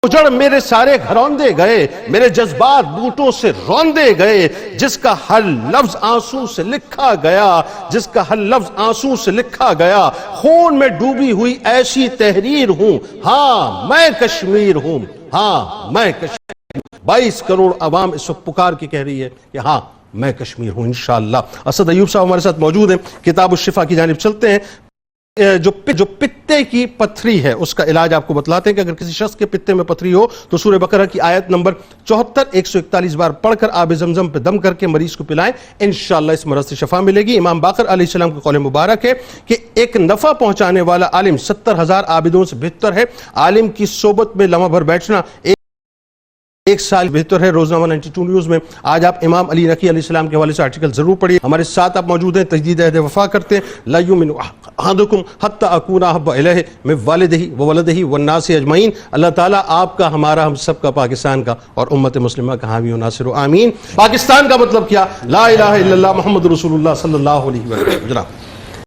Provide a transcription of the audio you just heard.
اجڑ میرے سارے گھروندے گئے، میرے جذبات بوٹوں سے روندے گئے، جس کا ہر لفظ آنسو سے لکھا گیا، جس کا ہر لفظ آنسو سے لکھا گیا، خون میں ڈوبی ہوئی ایسی تحریر ہوں، ہاں میں کشمیر ہوں، ہاں میں کشمیر ہوں۔ 22 کروڑ عوام اس وقت پکار کی کہہ رہی ہے کہ ہاں میں کشمیر ہوں انشاءاللہ۔ اسد ایوب صاحب ہمارے ساتھ موجود ہیں، کتاب الشفا کی جانب چلتے ہیں۔ جو پتے کی پتھری ہے اس کا علاج آپ کو بتلاتے ہیں کہ اگر کسی شخص کے پتے میں پتھری ہو تو سورہ بقرہ کی آیت نمبر 74 141 بار پڑھ کر آب زمزم پہ دم کر کے مریض کو پلائیں، انشاءاللہ اس مرض سے شفا ملے گی۔ امام باقر علیہ السلام کا قول مبارک ہے کہ ایک نفع پہنچانے والا عالم 70,000 عابدوں سے بہتر ہے۔ عالم کی صحبت میں لمحہ بھر بیٹھنا ایک سال بہتر ہے۔ روزنامہ 92 نیوز میں آج آپ امام علی نقی علیہ السلام کے حوالے سے آرٹیکل ضرور پڑھیے۔ ہمارے ساتھ آپ موجود ہیں، تجدید عہد وفا کرتے ہیں۔ لا یؤمن احدکم حتی اکون احب الیہ من والدہ وولدہ والناس اجمعین۔ اللہ تعالیٰ آپ کا، ہمارا، ہم سب کا، پاکستان کا اور امت مسلمہ کا حامی و ناصر و آمین۔ پاکستان کا مطلب کیا؟ لا الہ الا اللہ محمد رسول اللہ صلی اللہ علیہ وسلم۔ جناب